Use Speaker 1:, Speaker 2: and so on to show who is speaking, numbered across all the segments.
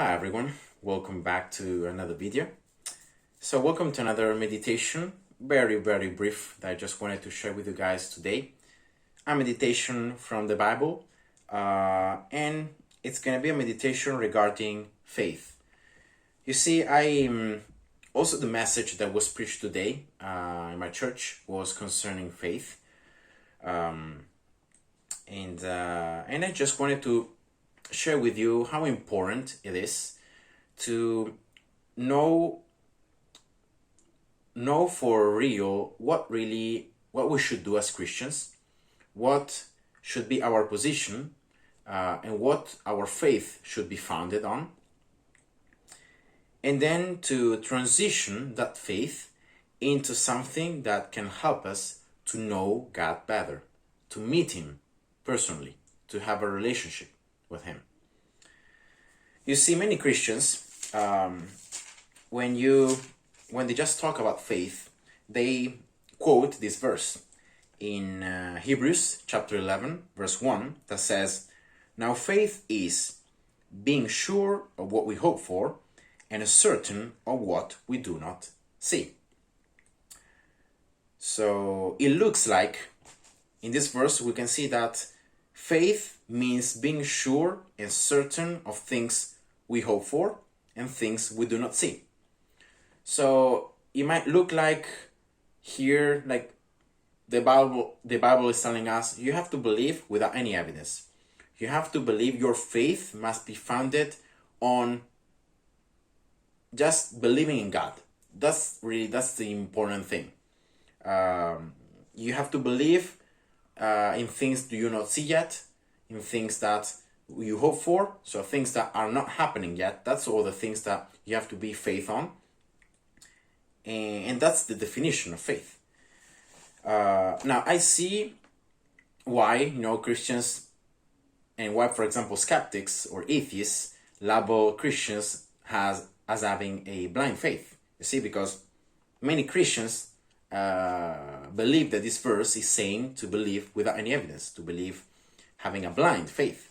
Speaker 1: Hi everyone, welcome back to another video. So welcome to another meditation, very brief, that I just wanted to share with you guys today. A meditation from the Bible, and it's going to be a meditation regarding faith. You see, also the message that was preached today in my church was concerning faith, and I just wanted to share with you how important it is to know for real what we should do as Christians, what should be our position, and what our faith should be founded on, and then to transition that faith into something that can help us to know God better, to meet Him personally, to have a relationship with Him. You see, many Christians, when they just talk about faith, they quote this verse in Hebrews chapter 11, verse 1, that says, "Now faith is being sure of what we hope for and certain of what we do not see." So it looks like in this verse we can see that faith means being sure and certain of things we hope for and things we do not see. So it might look like here, like the Bible is telling us, you have to believe without any evidence. You have to believe. Your faith must be founded on just believing in God. That's the important thing. You have to believe in things you do not see yet, in things that you hope for, so things that are not happening yet. That's all the things that you have to be faith on, and that's the definition of faith. Now I see why Christians, and why, for example, skeptics or atheists label Christians as having a blind faith. You see, because many Christians believe that this verse is saying to believe without any evidence, to believe having a blind faith.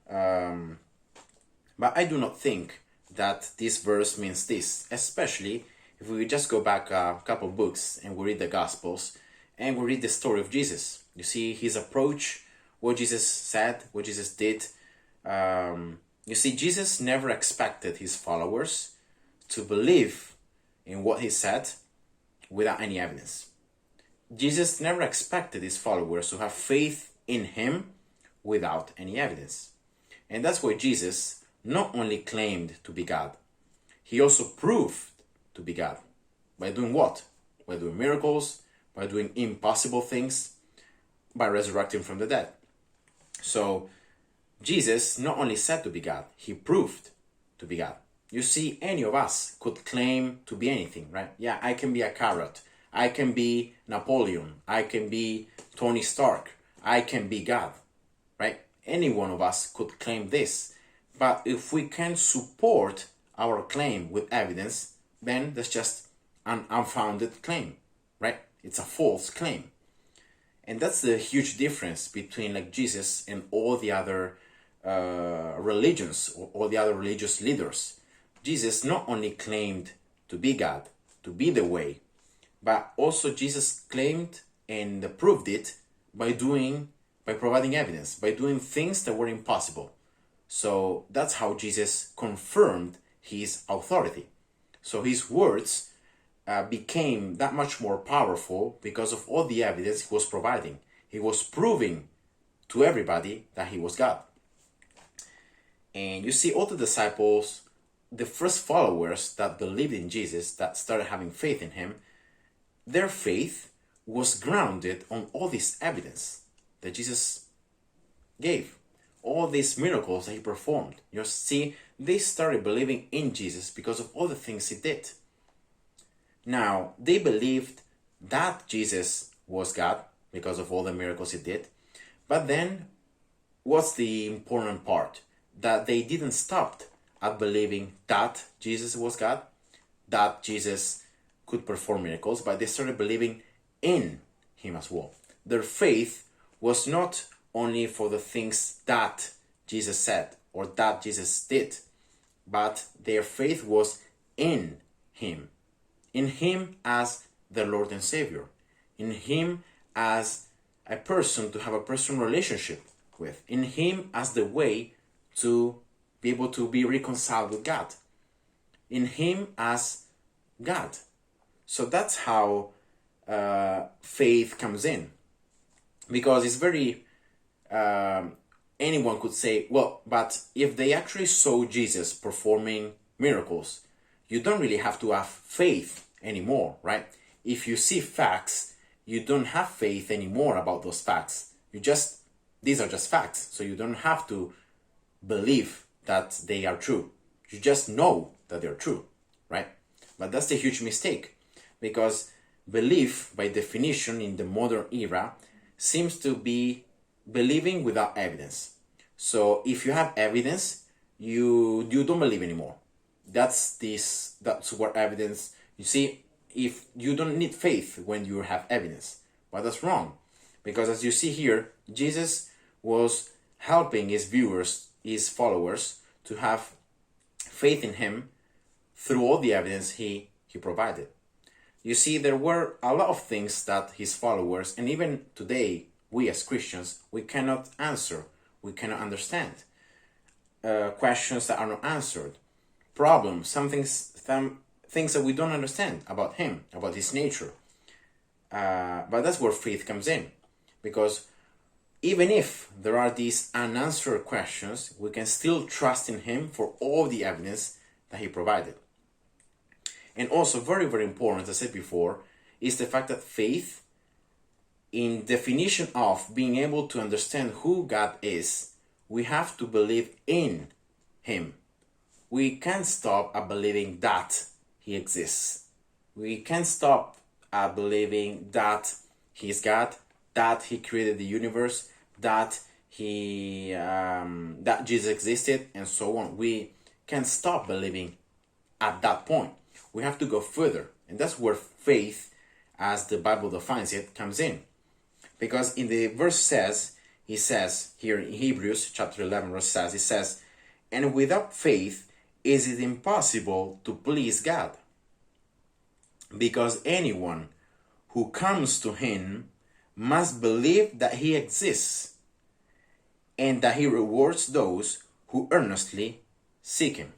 Speaker 1: But I do not think that this verse means this, especially if we just go back a couple books and we read the Gospels and we read the story of Jesus. You see his approach, what Jesus said, what Jesus did. You see, Jesus never expected his followers to believe in what he said without any evidence. Jesus never expected his followers to have faith in him without any evidence. And that's why Jesus not only claimed to be God, he also proved to be God. By doing what? By doing miracles, by doing impossible things, by resurrecting from the dead. So Jesus not only said to be God, he proved to be God. You see, any of us could claim to be anything, right? Yeah, I can be a carrot. I can be Napoleon. I can be Tony Stark. I can be God, right? Any one of us could claim this. But if we can support our claim with evidence, then that's just an unfounded claim, right? It's a false claim. And that's the huge difference between Jesus and all the other religions, or all the other religious leaders. Jesus not only claimed to be God, to be the way, but also Jesus claimed and proved it by providing evidence, by doing things that were impossible. So that's how Jesus confirmed his authority. So his words became that much more powerful because of all the evidence he was providing. He was proving to everybody that he was God. And you see, all the disciples, the first followers that believed in Jesus, that started having faith in him, their faith was grounded on all this evidence that Jesus gave, all these miracles that he performed. You see, they started believing in Jesus because of all the things he did. Now, they believed that Jesus was God because of all the miracles he did. But then, what's the important part? That they didn't stop at believing that Jesus was God, that Jesus could perform miracles, but they started believing in him as well. Their faith was not only for the things that Jesus said or that Jesus did, but their faith was in him. In him as their Lord and Savior. In him as a person to have a personal relationship with. In him as the way to be able to be reconciled with God. In him as God. So that's how faith comes in. Because it's very... anyone could say, well, but if they actually saw Jesus performing miracles, you don't really have to have faith anymore, right? If you see facts, you don't have faith anymore about those facts. These are just facts, so you don't have to believe that they are true. You just know that they're true, right? But that's the huge mistake, because belief, by definition, in the modern era, seems to be believing without evidence. So if you have evidence, you don't believe anymore. That's what evidence... You see, if you don't need faith when you have evidence, but that's wrong, because as you see here, Jesus was helping his viewers, his followers, to have faith in him through all the evidence he provided. You see, there were a lot of things that his followers, and even today, we as Christians, we cannot answer, we cannot understand. Questions that are not answered, problems, some things that we don't understand about him, about his nature. But that's where faith comes in, because even if there are these unanswered questions, we can still trust in him for all the evidence that he provided. And also, very, very important, as I said before, is the fact that faith, in definition of being able to understand who God is, we have to believe in him. We can't stop at believing that he exists. We can't stop at believing that he's God, that he created the universe, that that Jesus existed, and so on. We can't stop believing at that point. We have to go further, and that's where faith, as the Bible defines it, comes in. Because in the verse he says here in Hebrews chapter 11 verse says, it says, and without faith is it impossible to please God, because anyone who comes to him must believe that he exists, and that he rewards those who earnestly seek him.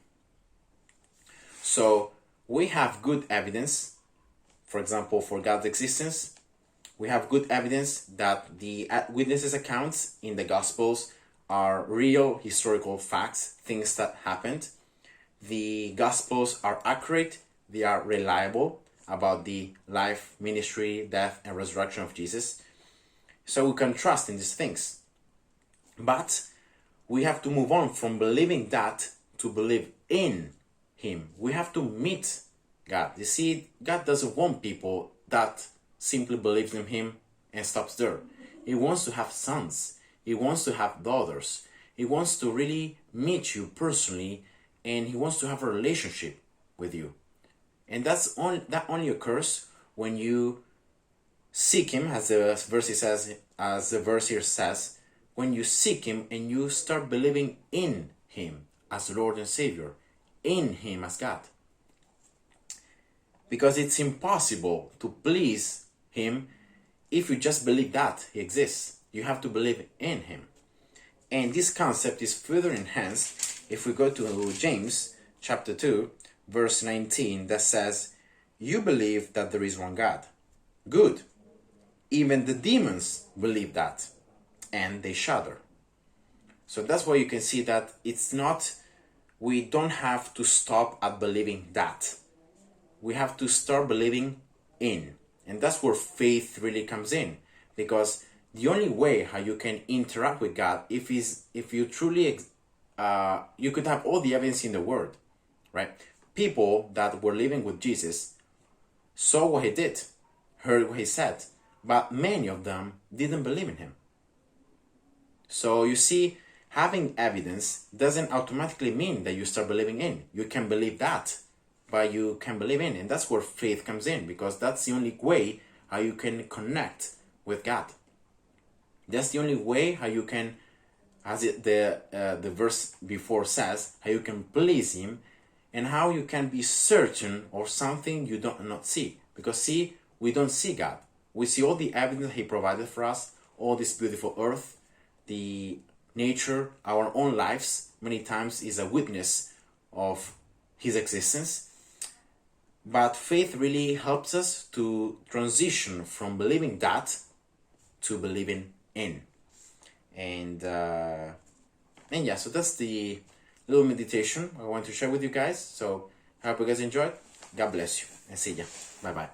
Speaker 1: So we have good evidence, for example, for God's existence. We have good evidence that the witnesses' accounts in the Gospels are real historical facts, things that happened. The Gospels are accurate, they are reliable about the life, ministry, death, and resurrection of Jesus. So we can trust in these things. But we have to move on from believing that to believe in him. We have to meet God. You see, God doesn't want people that simply believes in him and stops there. He wants to have sons. He wants to have daughters. He wants to really meet you personally, and he wants to have a relationship with you. And that only occurs when you seek him, as the verse here says, when you seek him and you start believing in him as Lord and Savior, in him as God. Because it's impossible to please him if you just believe that he exists. You have to believe in him. And this concept is further enhanced if we go to James chapter 2 verse 19, that says, you believe that there is one God. Good. Even the demons believe that, and they shudder. So that's why you can see that we don't have to stop at believing that. We have to start believing in. And that's where faith really comes in. Because the only way how you can interact with God, if you truly, you could have all the evidence in the Word, right? People that were living with Jesus saw what he did, heard what he said, but many of them didn't believe in him. So you see, having evidence doesn't automatically mean that you start believing in. You can believe that, but you can believe in. And that's where faith comes in, because that's the only way how you can connect with God. That's the only way how as the verse before says, how you can please Him, and how you can be certain of something you do not see. Because see, we don't see God. We see all the evidence He provided for us, all this beautiful earth, the nature, our own lives, many times is a witness of His existence. But faith really helps us to transition from believing that to believing in. And yeah, so that's the little meditation I want to share with you guys. So I hope you guys enjoyed. God bless you and see ya. Bye bye.